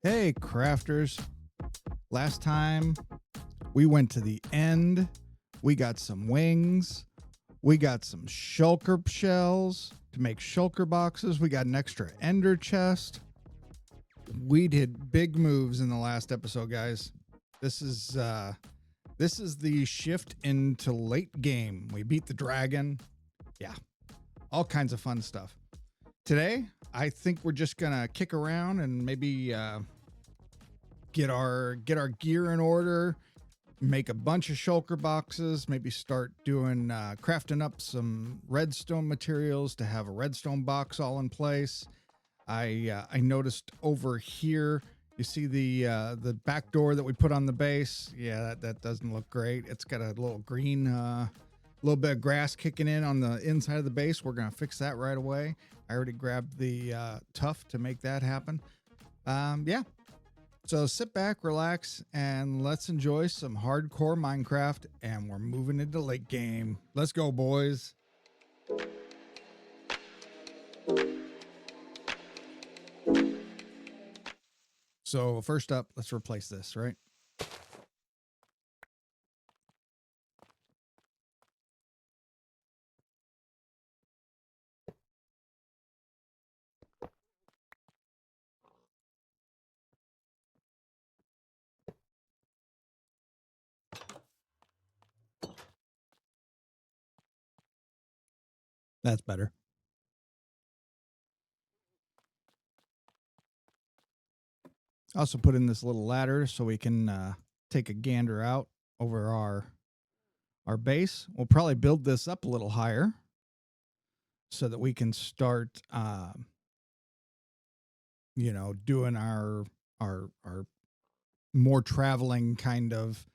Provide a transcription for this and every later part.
Hey, crafters. Last time we went to the end. We got some wings. We got some shulker shells to make shulker boxes. We got an extra ender chest. We did big moves in the last episode, guys. This is the shift into late game. We beat the dragon. Yeah. All kinds of fun stuff. Today, I think we're just gonna kick around and maybe get our gear in order, make a bunch of shulker boxes, maybe start doing crafting up some redstone materials to have a redstone box all in place. I noticed over here, you see the back door that we put on the base. Yeah, that doesn't look great. It's got a little green little bit of grass kicking in on the inside of the base. We're gonna fix that right away. I already grabbed the tuff to make that happen. Yeah. So sit back, relax, and let's enjoy some hardcore Minecraft. And we're moving into late game. Let's go, boys. So first up, let's replace this, right? That's better. Also put in this little ladder so we can take a gander out over our base. We'll probably build this up a little higher so that we can start, doing our more traveling kind of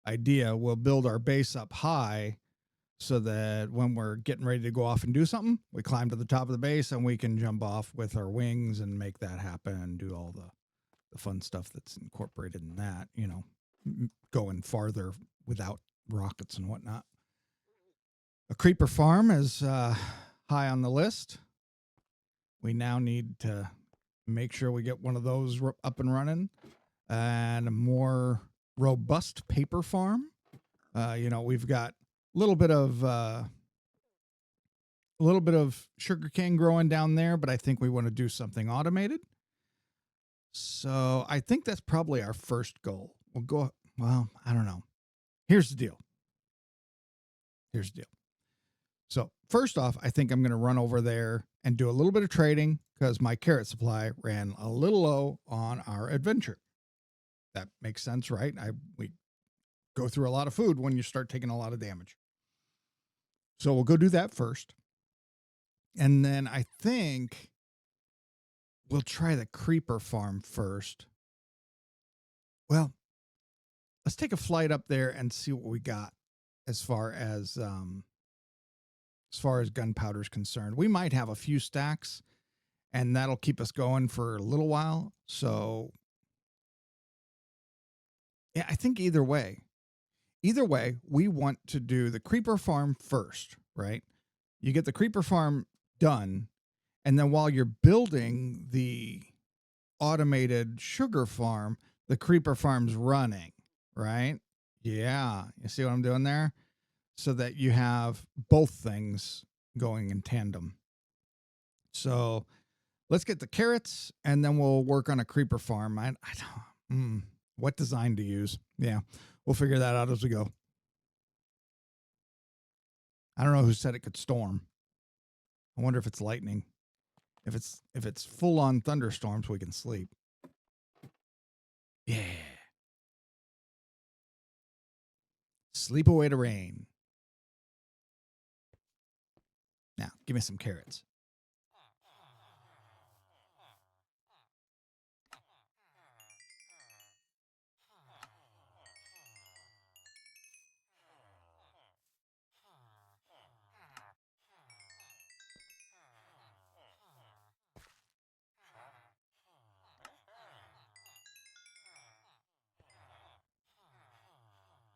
idea. We'll build our base up high so that when we're getting ready to go off and do something, we climb to the top of the base and we can jump off with our wings and make that happen and do all the fun stuff that's incorporated in that, going farther without rockets and whatnot. A creeper farm is high on the list. We now need to make sure we get one of those up and running, and a more robust paper farm. We've got a little bit of sugarcane growing down there, but I think we want to do something automated. So I think that's probably our first goal. Well, I don't know. Here's the deal. So first off, I think I'm going to run over there and do a little bit of trading because my carrot supply ran a little low on our adventure. That makes sense, right? We go through a lot of food when you start taking a lot of damage. So we'll go do that first. And then I think we'll try the creeper farm first. Well, let's take a flight up there and see what we got as far as gunpowder is concerned. We might have a few stacks, and that'll keep us going for a little while. So, yeah, I think either way, we want to do the creeper farm first, right? You get the creeper farm done, and then while you're building the automated sugar farm, the creeper farm's running, right? Yeah. You see what I'm doing there? So that you have both things going in tandem. So let's get the carrots and then we'll work on a creeper farm. I don't, what design to use. Yeah. We'll figure that out as we go. I don't know who said it could storm. I wonder if it's lightning. If it's full on thunderstorms, we can sleep. Yeah. Sleep away to rain. Now, give me some carrots.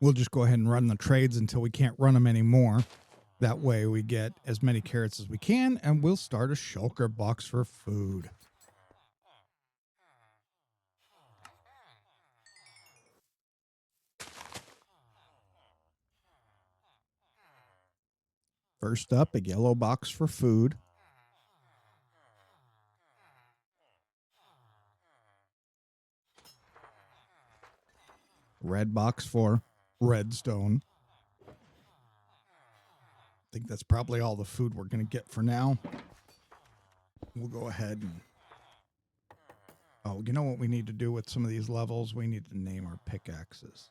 We'll just go ahead and run the trades until we can't run them anymore. That way we get as many carrots as we can, and we'll start a shulker box for food. First up, a yellow box for food. Red box for redstone. I think that's probably all the food we're going to get for now. We'll go ahead and... Oh, you know what we need to do with some of these levels? We need to name our pickaxes.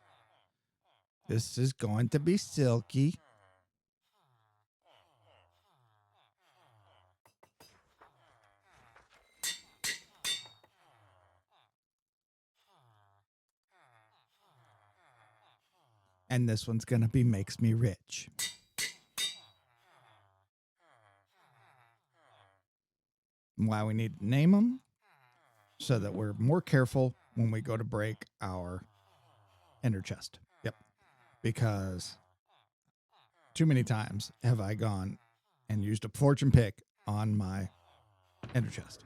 This is going to be silky. And this one's going to be makes me rich. And why we need to name them? So that we're more careful when we go to break our ender chest. Yep. Because too many times have I gone and used a fortune pick on my ender chest.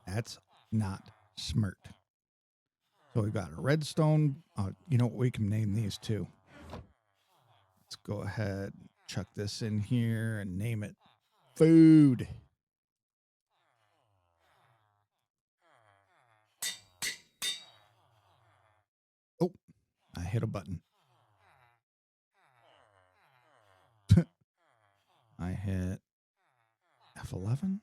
That's not smart. So we've got a redstone. You know what? We can name these too. Let's go ahead, chuck this in here and name it food. Oh, I hit a button. I hit F11.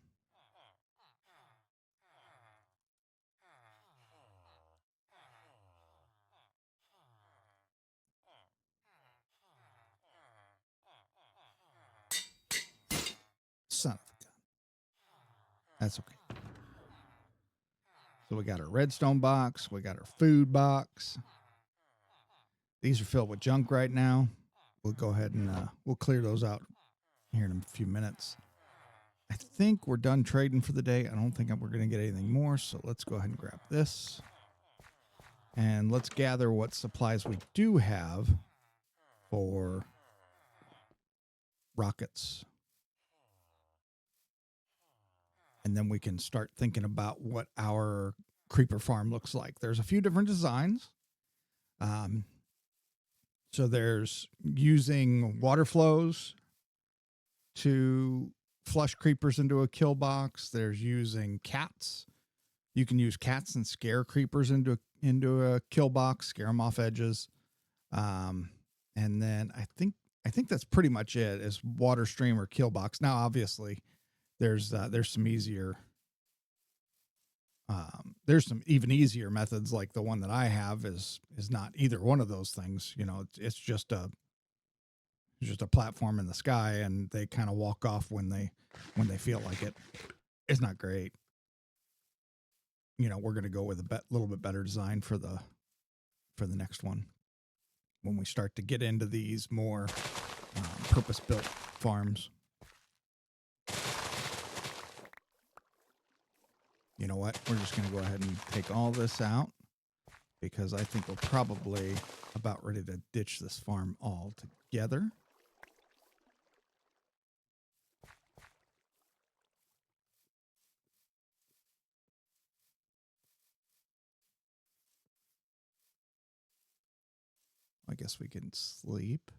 Son of a gun. That's okay. So we got our redstone box. We got our food box. These are filled with junk right now. We'll go ahead and we'll clear those out here in a few minutes. I think we're done trading for the day. I don't think we're going to get anything more. So let's go ahead and grab this. And let's gather what supplies we do have for rockets. And then we can start thinking about what our creeper farm looks like. There's a few different designs. So there's using water flows to flush creepers into a kill box. There's using cats. You can use cats and scare creepers into a kill box, scare them off edges. And then I think that's pretty much it. Is water stream or kill box. Now, obviously, there's some easier. There's some even easier methods, like the one that I have is not either one of those things. You know, it's just a platform in the sky, and they kind of walk off when they feel like it. It's not great. You know, we're going to go with a little bit better design for the next one when we start to get into these more purpose-built farms. You know what? We're just going to go ahead and take all this out because I think we're probably about ready to ditch this farm altogether. I guess we can sleep.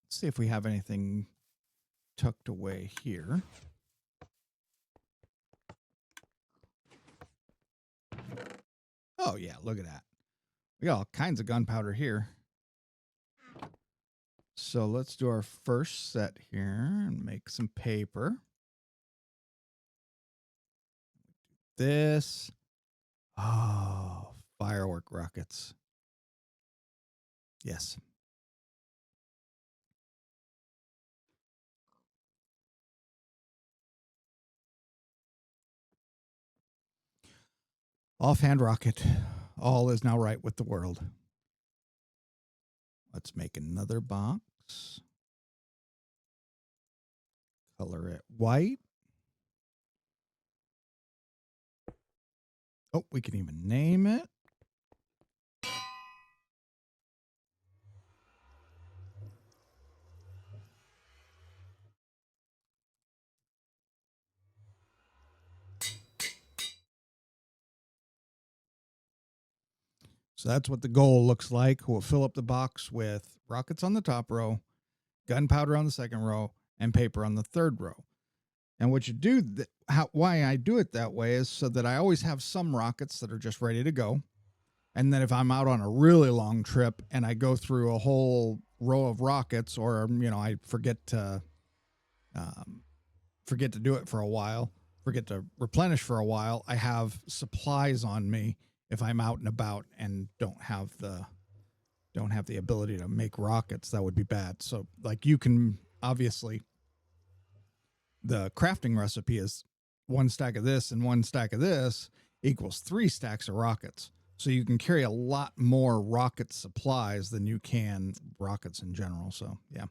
Let's see if we have anything tucked away here. Oh, yeah, look at that. We got all kinds of gunpowder here. So let's do our first set here and make some paper. This. Oh, firework rockets. Yes. Offhand rocket. All is now right with the world. Let's make another box. Color it white. Oh, we can even name it. So that's what the goal looks like. We'll fill up the box with rockets on the top row, gunpowder on the second row, and paper on the third row. And what you do, why I do it that way is so that I always have some rockets that are just ready to go. And then if I'm out on a really long trip and I go through a whole row of rockets, or I forget to do it for a while, forget to replenish for a while, I have supplies on me if I'm out and about and don't have the ability to make rockets. That would be bad. So like, you can obviously, the crafting recipe is 1 stack of this and 1 stack of this equals 3 stacks of rockets. So you can carry a lot more rocket supplies than you can rockets in general. So yeah,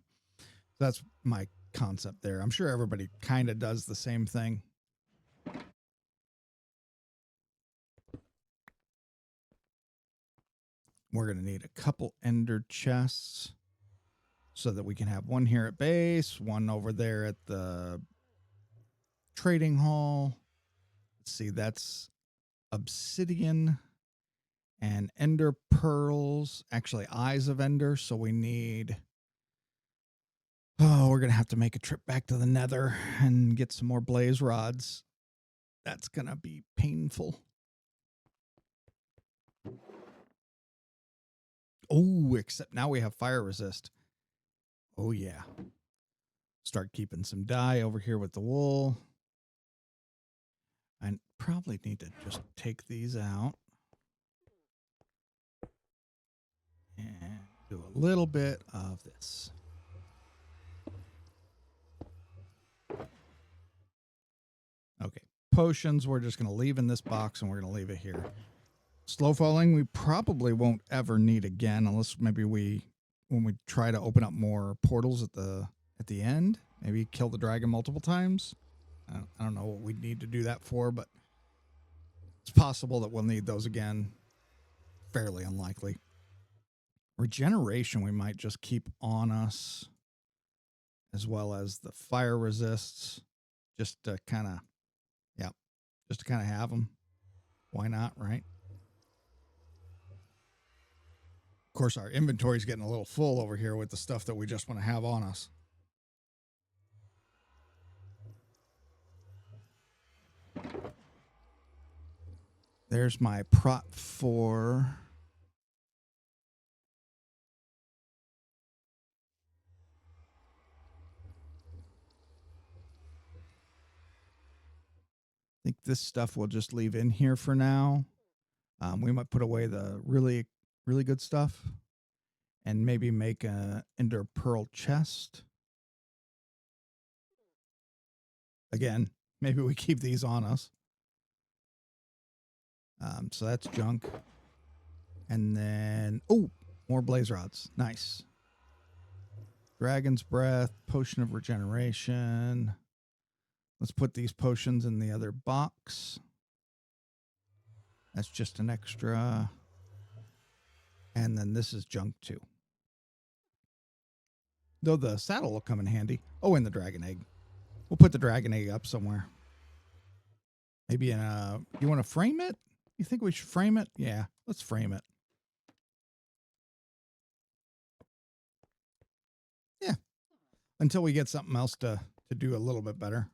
that's my concept there. I'm sure everybody kind of does the same thing. We're going to need a couple ender chests so that we can have one here at base, one over there at the trading hall. Let's see, that's obsidian and ender pearls, actually eyes of ender. So we need, we're going to have to make a trip back to the nether and get some more blaze rods. That's going to be painful. Oh, except now we have fire resist. Oh, yeah. Start keeping some dye over here with the wool. I probably need to just take these out and do a little bit of this. Okay. Potions, we're just going to leave in this box and we're going to leave it here. Slow falling, we probably won't ever need again, unless maybe when we try to open up more portals at the end, maybe kill the dragon multiple times. I don't know what we'd need to do that for, but it's possible that we'll need those again. Fairly unlikely. Regeneration we might just keep on us, as well as the fire resists, just to kind of, have them. Why not, right? Of course, our inventory's getting a little full over here with the stuff that we just want to have on us. There's my prop 4. I think this stuff we'll just leave in here for now. We might put away the really, really good stuff and maybe make a ender pearl chest. Again, maybe we keep these on us. So that's junk. And then, more blaze rods. Nice. Dragon's breath, potion of regeneration. Let's put these potions in the other box. That's just an extra. And then this is junk too. Though the saddle will come in handy. Oh, and the dragon egg. We'll put the dragon egg up somewhere. Maybe in a... You want to frame it? You think we should frame it? Yeah, let's frame it. Yeah. Until we get something else to do a little bit better.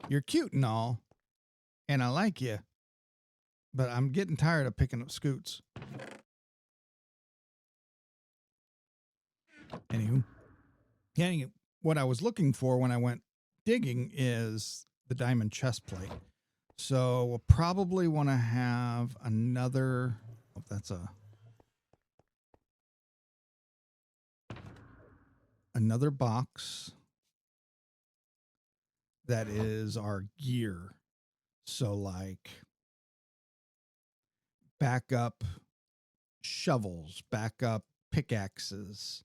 You're cute and all, and I like you, but I'm getting tired of picking up scoots. Anywho, what I was looking for when I went digging is the diamond chest plate. So we'll probably want to have another. Oh, that's another box that is our gear. So like backup shovels, backup pickaxes,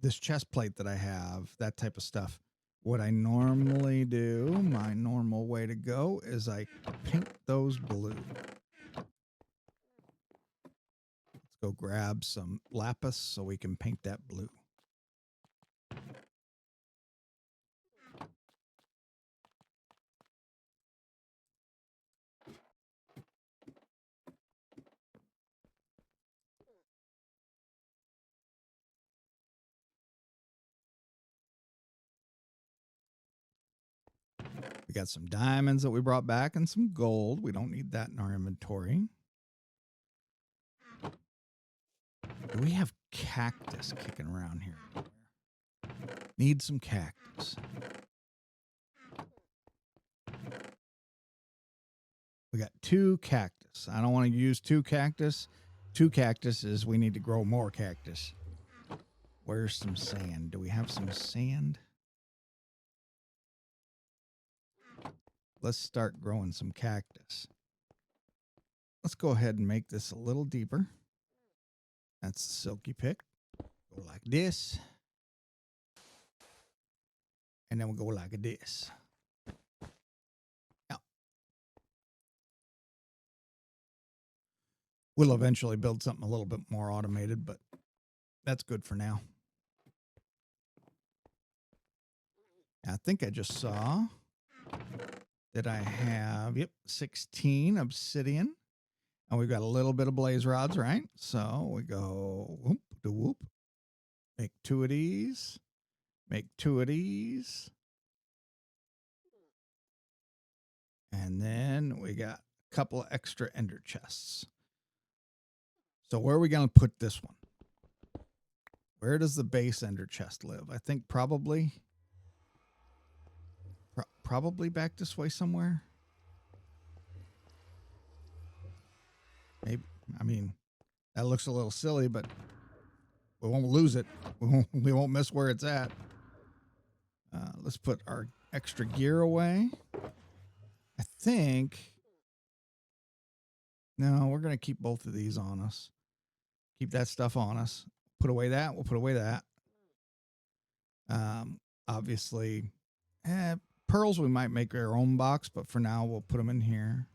this chest plate that I have, that type of stuff. What I normally do, my normal way to go, is I paint those blue. Let's go grab some lapis so we can paint that blue. We got some diamonds that we brought back and some gold. We don't need that in our inventory. Do we have cactus kicking around here? Need some cactus. We got 2 cactus. I don't want to use 2 cactus. 2 cactuses. We need to grow more cactus. Where's some sand? Do we have some sand? Let's start growing some cactus. Let's go ahead and make this a little deeper. That's the silky pick. Go like this. And then we'll go like this. Yeah. We'll eventually build something a little bit more automated, but that's good for now. I think I just saw that I have, 16 obsidian. And we've got a little bit of blaze rods, right? So we go whoop to whoop. Make 2 of these. Make 2 of these. And then we got a couple of extra ender chests. So where are we going to put this one? Where does the base ender chest live? I think probably back this way somewhere. Maybe. I mean, that looks a little silly, but we won't lose it. We won't miss where it's at. Let's put our extra gear away. I think. No, we're going to keep both of these on us. Keep that stuff on us. Put away that. We'll put away that. Obviously, pearls we might make our own box, but for now we'll put them in here.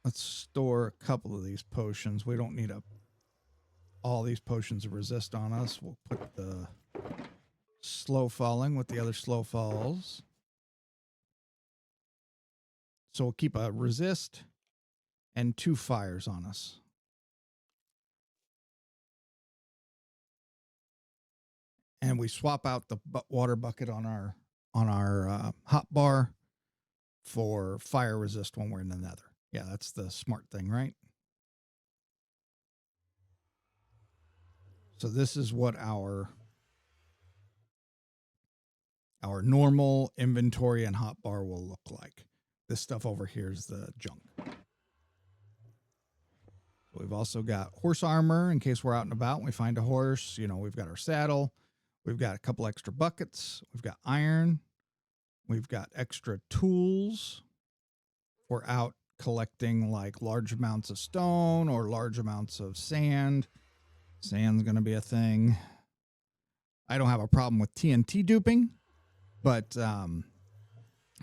Let's store a couple of these potions. We don't need all these potions of resist on us. We'll put the slow falling with the other slow falls. So we'll keep a resist and 2 fires on us. And we swap out the water bucket on our hot bar for fire resist when we're in the nether. Yeah, that's the smart thing, right? So this is what our normal inventory and hotbar will look like. This stuff over here is the junk. We've also got horse armor in case we're out and about and we find a horse. You know, we've got our saddle. We've got a couple extra buckets. We've got iron. We've got extra tools. We're out collecting like large amounts of stone or large amounts of sand. Sand's going to be a thing. I don't have a problem with TNT duping, but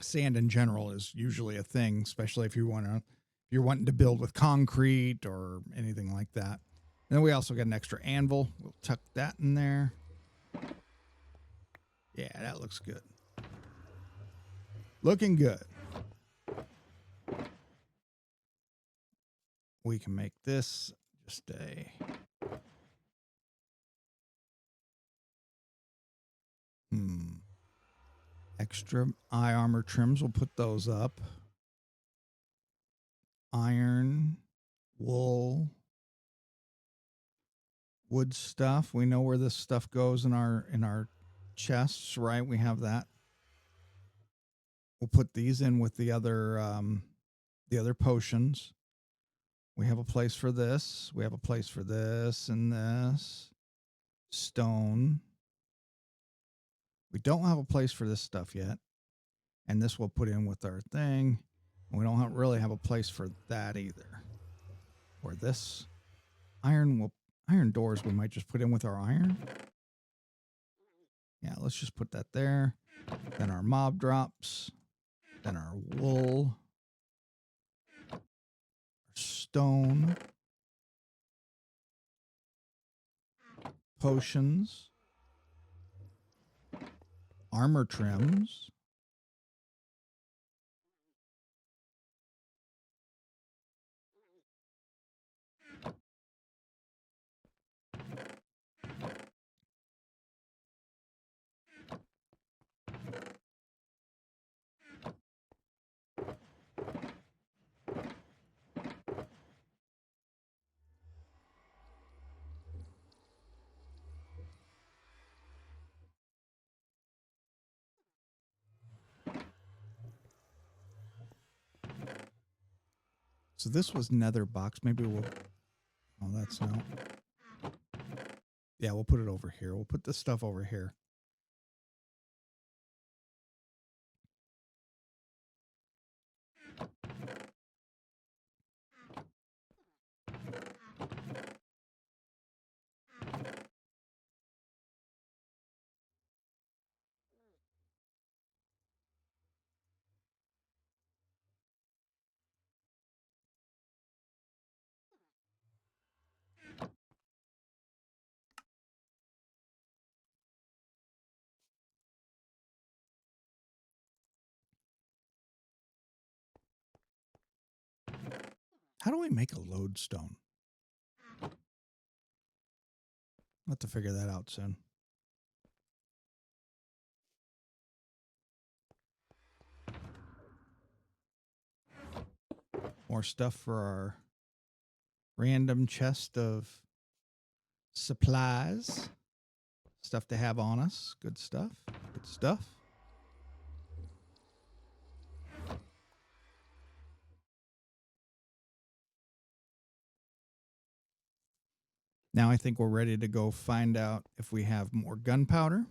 sand in general is usually a thing, especially if you're wanting to build with concrete or anything like that. And then we also got an extra anvil. We'll tuck that in there. Yeah, that looks good. Looking good. We can make this just a extra eye armor trims. We'll put those up. Iron, wool, wood stuff. We know where this stuff goes in our chests, right? We have that. We'll put these in with the other potions. We have a place for this. We have a place for this and this. Stone. We don't have a place for this stuff yet. And this we'll put in with our thing. We don't really have a place for that either. Or this iron doors we might just put in with our iron. Yeah, let's just put that there. Then our mob drops. Then our wool. Our stone. Potions. Armor trims. So this was nether box. Maybe we'll... Oh, that's not... Yeah, we'll put it over here. We'll put this stuff over here. How do we make a lodestone? I'll have to figure that out soon. More stuff for our random chest of supplies. Stuff to have on us. Good stuff. Good stuff. Now I think we're ready to go find out if we have more gunpowder.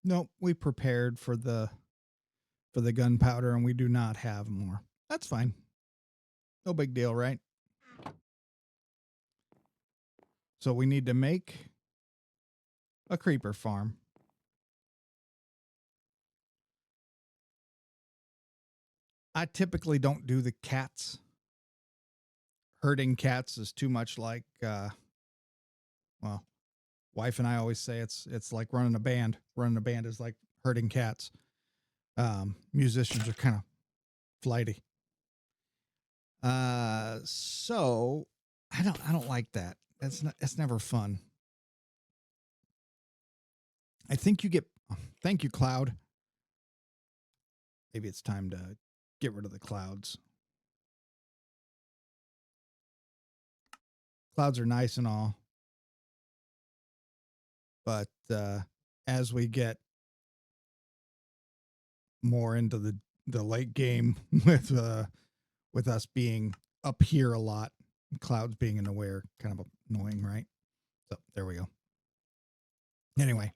Nope, we prepared for the gunpowder and we do not have more. That's fine. No big deal, right? So we need to make a creeper farm. I typically don't do the cats. Herding cats is too much like, well, wife and I always say it's like running a band. Running a band is like herding cats. Musicians are kind of flighty. So I don't like that. It's never fun. I think you get, thank you, Cloud. Maybe it's time to get rid of the clouds. Clouds are nice and all. But as we get more into the late game with us being up here a lot, clouds being in the way are kind of annoying, right? So there we go. Anyway,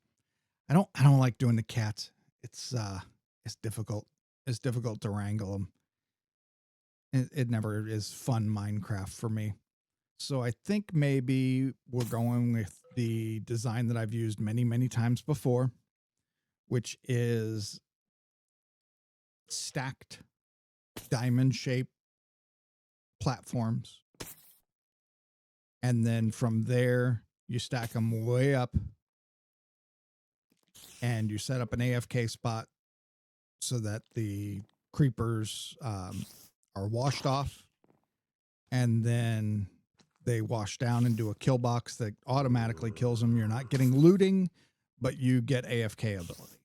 I don't like doing the cats. It's difficult. It's difficult to wrangle them. It never is fun Minecraft for me. So I think maybe we're going with the design that I've used many, many times before, which is stacked diamond shaped platforms. And then from there, you stack them way up and you set up an AFK spot so that the creepers are washed off. And then they wash down into a kill box that automatically kills them. You're not getting looting, but you get AFK ability.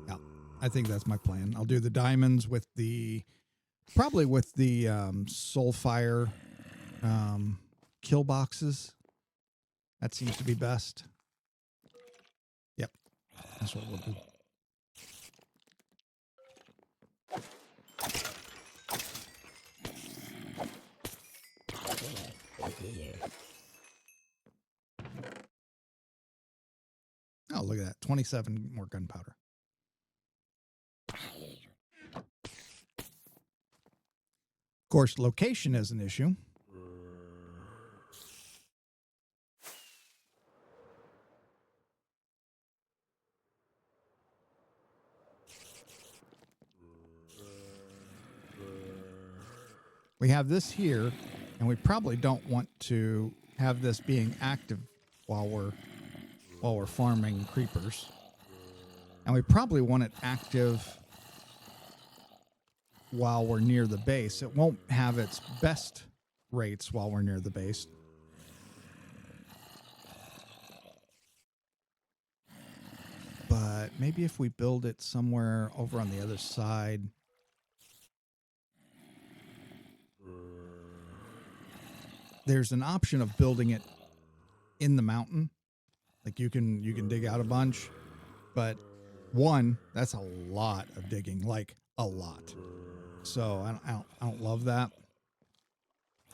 Yeah, I think that's my plan. I'll do the diamonds with probably with the Soulfire kill boxes. That seems to be best. Yep, that's what we'll do. Oh, look at that. 27 more gunpowder. Of course, location is an issue. We have this here, and we probably don't want to have this being active while we're farming creepers. And we probably want it active while we're near the base. It won't have its best rates while we're near the base. But maybe if we build it somewhere over on the other side. There's an option of building it in the mountain. Like you can dig out a bunch, but one, that's a lot of digging, like a lot. So I don't love that.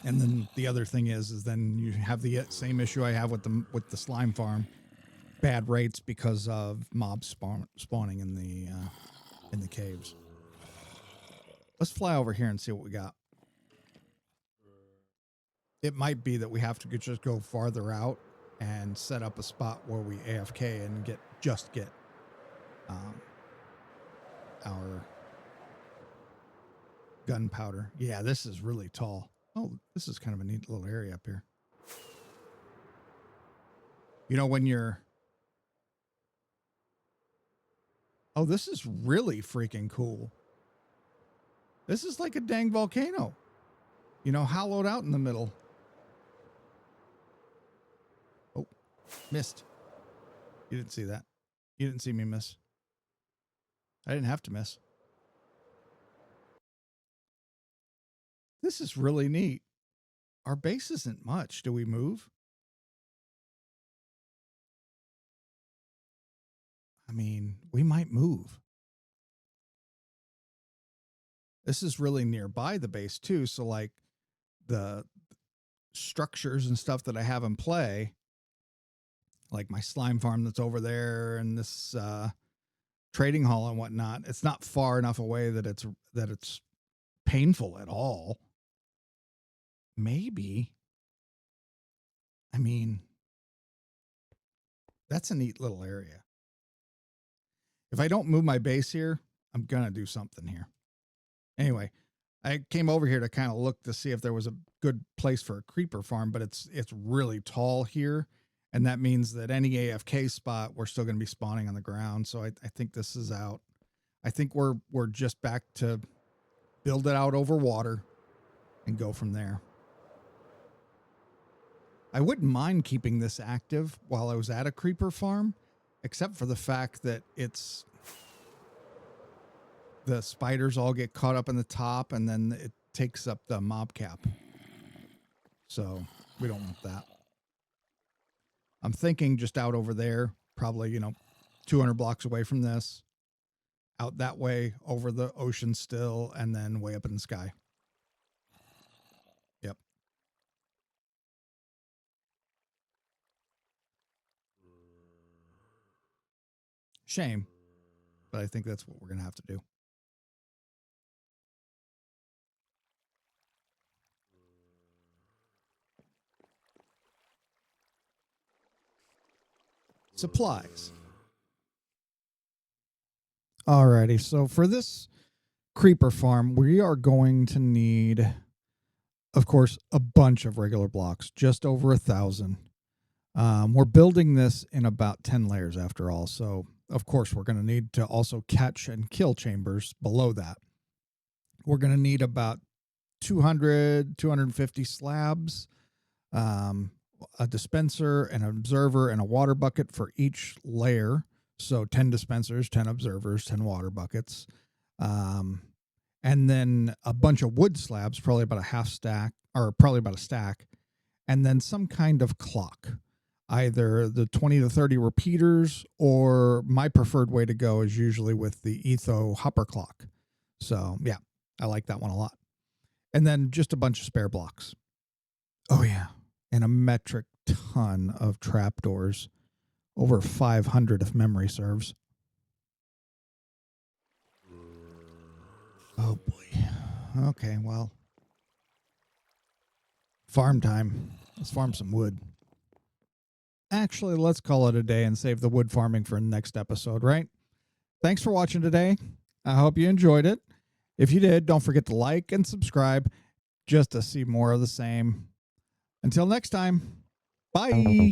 And then the other thing is then you have the same issue I have with the slime farm, bad rates because of mobs spawning in the caves. Let's fly over here and see what we got. It might be that we have to just go farther out and set up a spot where we AFK and get our gunpowder. Yeah, this is really tall. Oh, this is kind of a neat little area up here. You know, when you're... Oh, this is really freaking cool. This is like a dang volcano. You know, hollowed out in the middle. Oh, missed. You didn't see that. You didn't see me miss. I didn't have to miss. This is really neat. Our base isn't much. Do we move? I mean, we might move. This is really nearby the base too. So like the structures and stuff that I have in play, like my slime farm that's over there and this trading hall and whatnot, it's not far enough away that it's painful at all. Maybe. I mean, that's a neat little area. If I don't move my base here, I'm going to do something here. Anyway, I came over here to kind of look to see if there was a good place for a creeper farm, but it's really tall here. And that means that any AFK spot, we're still going to be spawning on the ground. So I think this is out. I think we're just back to build it out over water and go from there. I wouldn't mind keeping this active while I was at a creeper farm, except for the fact that the spiders all get caught up in the top and then it takes up the mob cap. So we don't want that. I'm thinking just out over there, probably, 200 blocks away from this, out that way over the ocean still, and then way up in the sky. Yep. Shame, but I think that's what we're going to have to do. Supplies. Alrighty, so for this creeper farm, we are going to need, of course, a bunch of regular blocks, just over 1,000. We're building this in about 10 layers after all, so of course we're going to need to also catch and kill chambers below that. We're going to need about 250 slabs, a dispenser, an observer, and a water bucket for each layer. So 10 dispensers, 10 observers, 10 water buckets. And then a bunch of wood slabs, probably about a half stack, or probably about a stack. And then some kind of clock, either the 20 to 30 repeaters, or my preferred way to go is usually with the Etho hopper clock. So yeah, I like that one a lot. And then just a bunch of spare blocks. Oh, yeah. And a metric ton of trapdoors. Over 500 if memory serves. Oh, boy. Okay, well. Farm time. Let's farm some wood. Actually, let's call it a day and save the wood farming for next episode, right? Thanks for watching today. I hope you enjoyed it. If you did, don't forget to like and subscribe just to see more of the same. Until next time, bye.